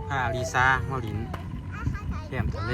พาลิซามาลินแก้มทะเล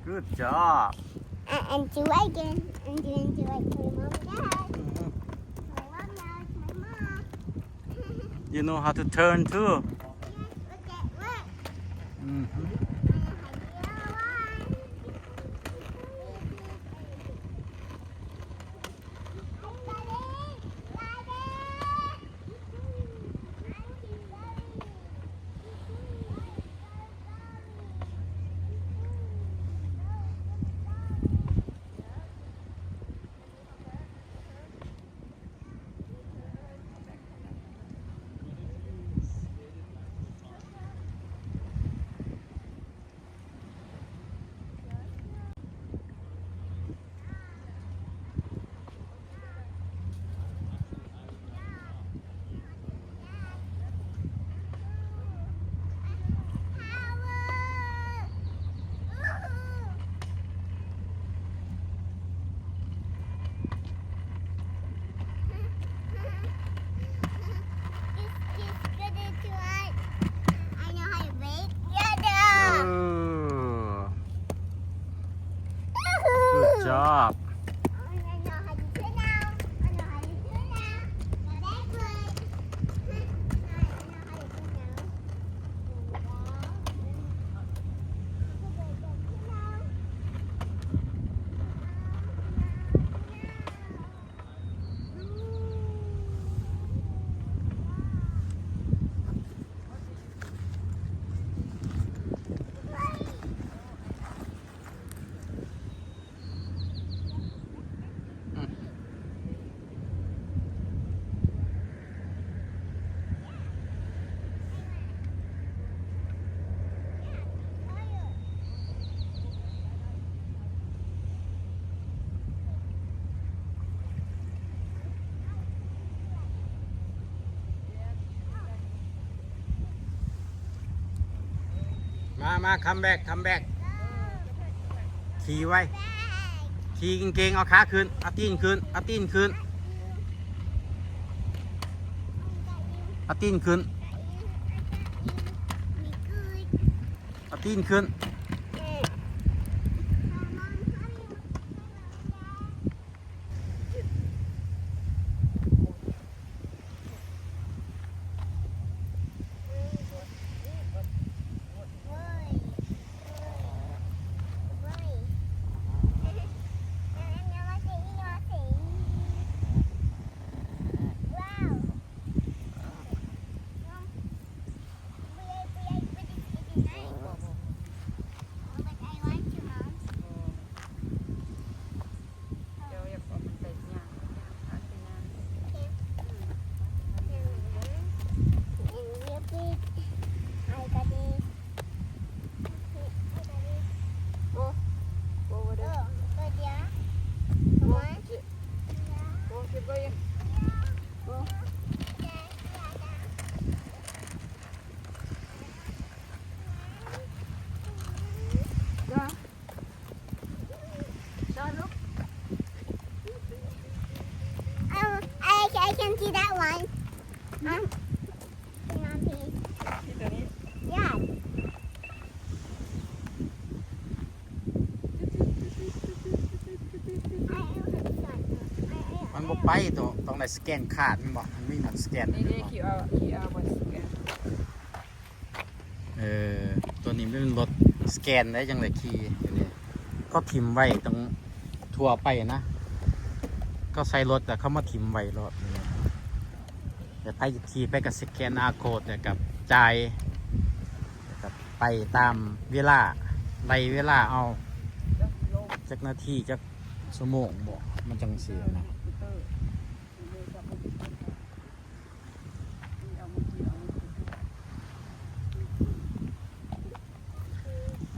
Good job. And do it again. And do it for your mom and dad. My mom knows, my mom. You know how to turn too. Yes, look at look. Good job.มาคัมแบ็กขี่ไว้ขี่เก่งๆเอาขาขึ้นเอาตีนขึ้นเอาตีนขึ้นเอาตีนขึ้นเอาตีนขึ้นI can see that one. Hang on, please. Yeah. มันบ่ไปต้องได้สแกนขาดมันบอกมันมีหนังสแกน นี่QR บนสแกน ตัวนี้เป็นรถสแกนได้จังเลยขี่อยู่นี่ก็ทิมไว้ตรงทั่วไปนะ ก็ใช้รถแต่เขามาทิมไว้รถนี่เดี๋ยวไปขี่ไปกับสแกนอาร์โค้ดเนี่ยกับจ่ายกับไปตามเวลาไล่เวลาเอาจักนาทีจักชั่วโมงบอกมันจังเสียนะ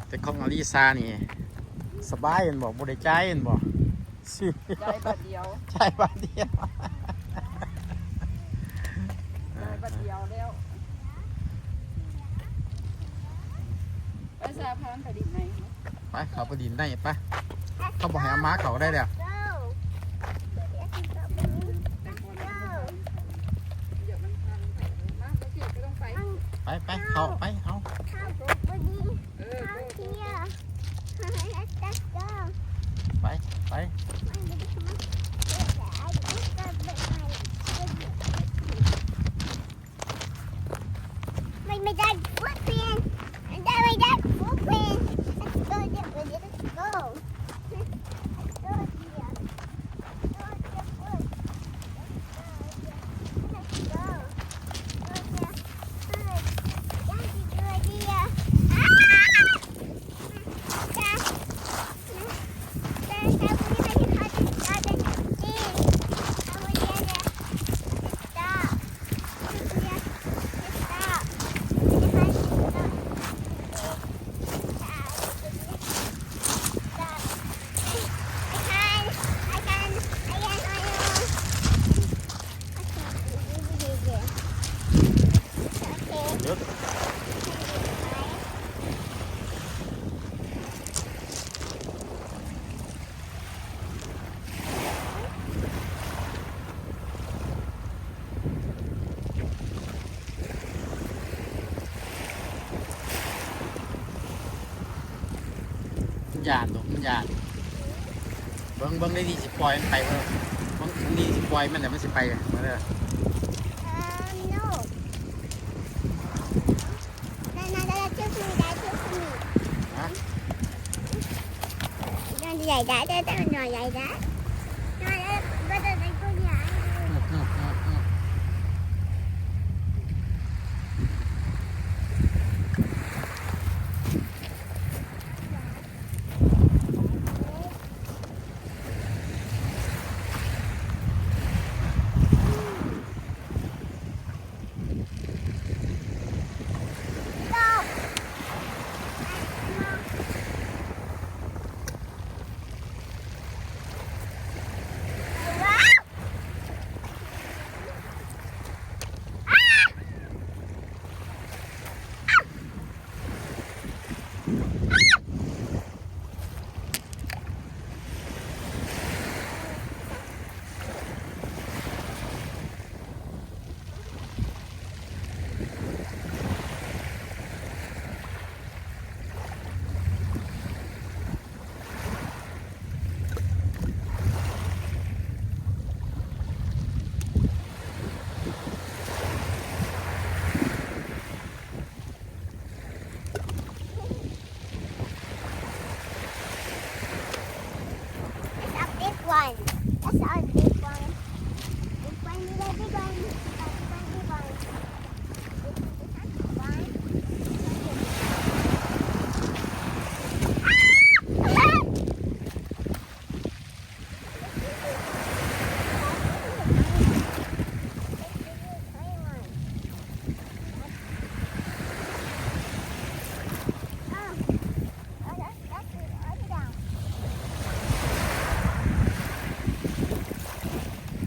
แต่ของอลิซานี่สบายเห็นบอกบริใจเห็นบอกใจบาทเดียว ใช่บาทเดียว ใจบาทเดียวแล้วไปสาพานไปดินไหน ไปเขาไปดินได้ปะเขาบอกให้เอาม้าเขาได้เดี๋ยว เดี๋ยวมันพันมากไปสิก็ต้องไป ไปเขาไปเอา ไปไปไม่ได้ฟุตเป็นไม่ได้ฟุตเป็น let's go let's goยานหรอกมันยานเบิ้งได้ดีสิปล่อยมันไปเบิ้งดีสิปล่อยมันเดี๋ยวมันสิไปมาเลย noฮะ Dạy đã tới tới rồi dạy đã. Rồi bây giờ đây cô dạy. One. That's our big one. Big one, big one. Big one. One.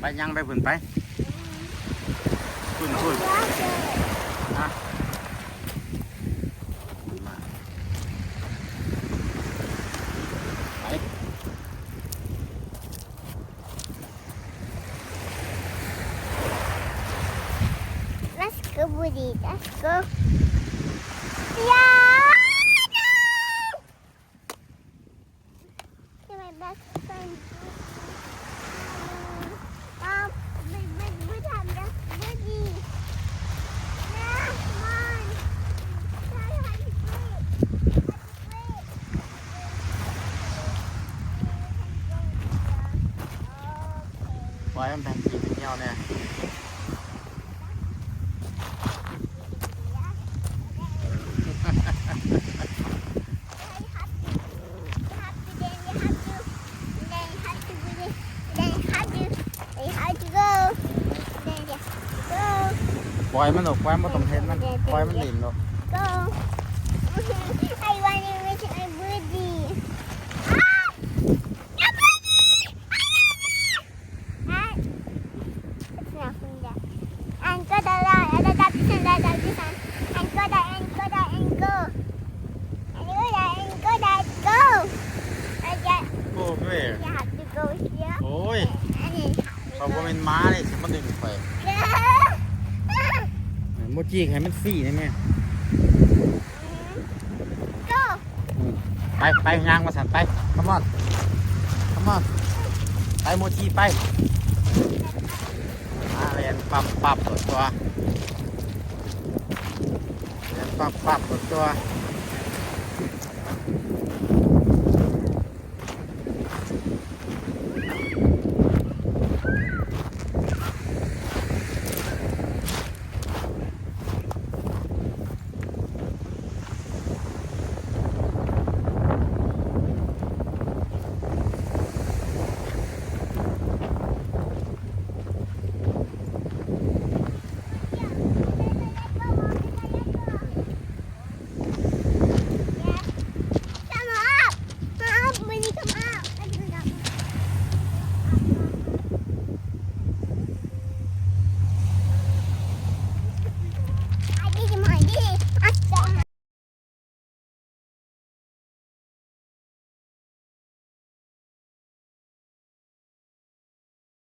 ไปยังไปฝุ่นไปฝุ่นฮะมาไป Let's go, Woody. Let's go. Yeah! You're my best friend. Mom, we have this Woody. Yeah, come on. ปล่อยมันออกปล่อยมันต้องเห็นมันปล่อยมันเล่นเนาะ Go. I want to reach my birdie. Ah! A birdie! Ah! It's not from there. And go the line. And the this one. And go there. And go there. And go. And go there. And go there. Go. And yeah, โอ้เว้ย you have to go here. โอ้ย And then เขาก็เป็นม้าเลยสิมันดึงไป go. โมจิให้มันฟรีได้ไหม Go. ไปยางมาสันไปขมอนไปโมจิไปมาเรียนปับตัวเรียนปับตัว